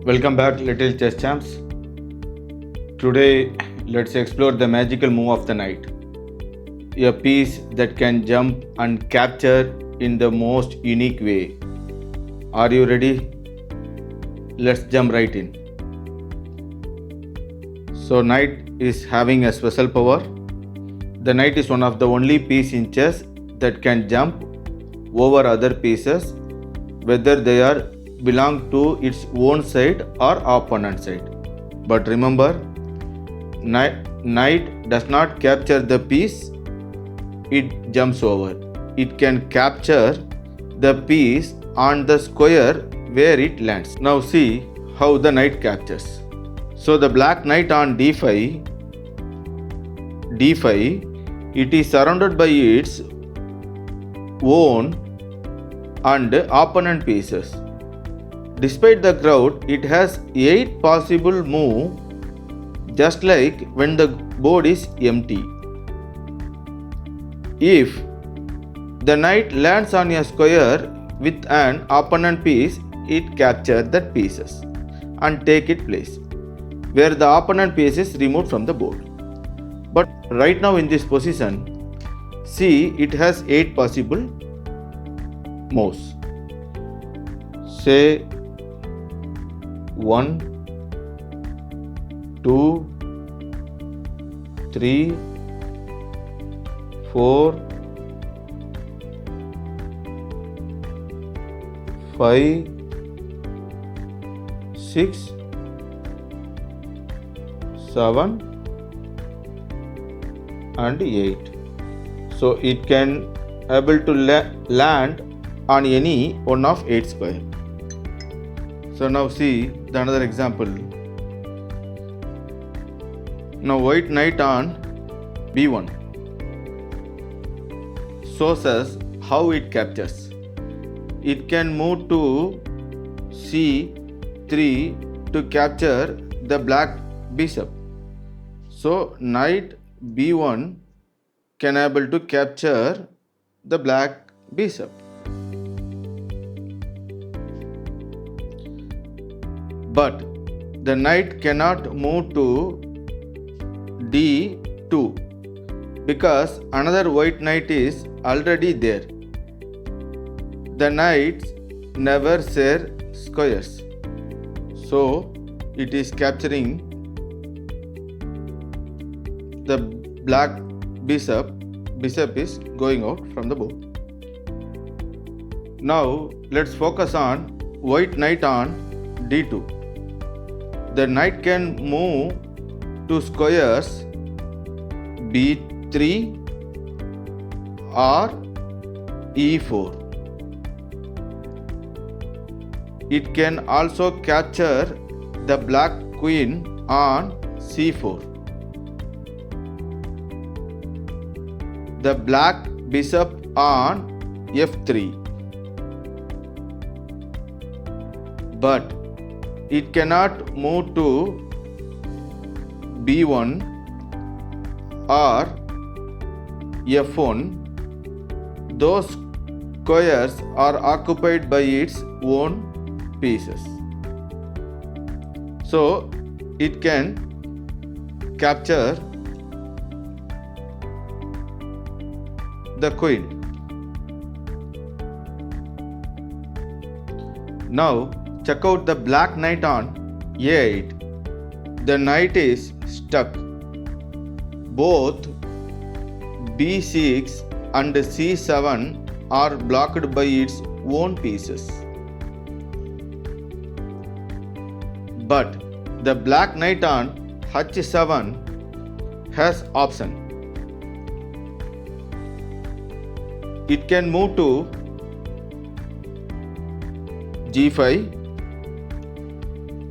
Welcome back, little chess champs. Today, let's explore the magical move of the knight. A piece that can jump and capture in the most unique way. Are you ready? Let's jump right in. So, knight is having a special power. The knight is one of the only piece in chess that can jump over other pieces, whether they are belong to its own side or opponent side. But remember, knight does not capture the piece it jumps over. It can capture the piece on the square where it lands. Now see how the knight captures. So the black knight on d5, it is surrounded by its own and opponent pieces. Despite the crowd, it has 8 possible moves, just like when the board is empty. If the knight lands on a square with an opponent piece, it captures that pieces and take its place, where the opponent piece is removed from the board. But right now in this position, see, it has 8 possible moves. Say 1, 2, 3, 4, 5, 6, 7 and 8. So it can able to land on any one of 8 square. So now see the another example. Now white knight on b1 shows us how it captures. It can move to c3 to capture the black bishop. So knight b1 can able to capture the black bishop. But the knight cannot move to d2 because another white knight is already there. The knights never share squares, so it is capturing the black bishop. Bishop is going out from the board. Now let's focus on white knight on d2. The knight can move to squares b3 or e4. It can also capture the black queen on c4. The black bishop on f3. But it cannot move to b1 or f1. Those squares are occupied by its own pieces. So it can capture the queen. Now check out the black knight on a8. The knight is stuck. Both b6 and c7 are blocked by its own pieces. But the black knight on h7 has option. It can move to g5,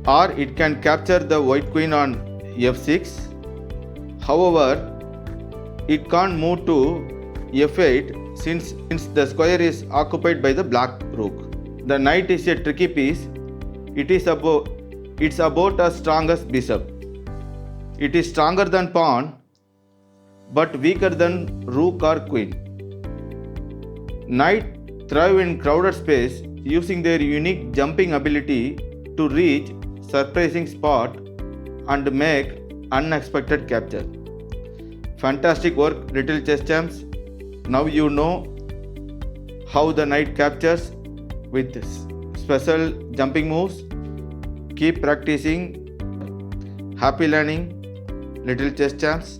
or it can capture the white queen on f6. However, it can't move to f8 since the square is occupied by the black rook. The knight is a tricky piece. It's about as strong as bishop. It is stronger than pawn but weaker than rook or queen. Knight thrive in crowded space using their unique jumping ability to reach surprising spot and make unexpected capture. Fantastic work, little chess champs. Now you know how the knight captures with special jumping moves. Keep practicing. Happy learning, little chess champs.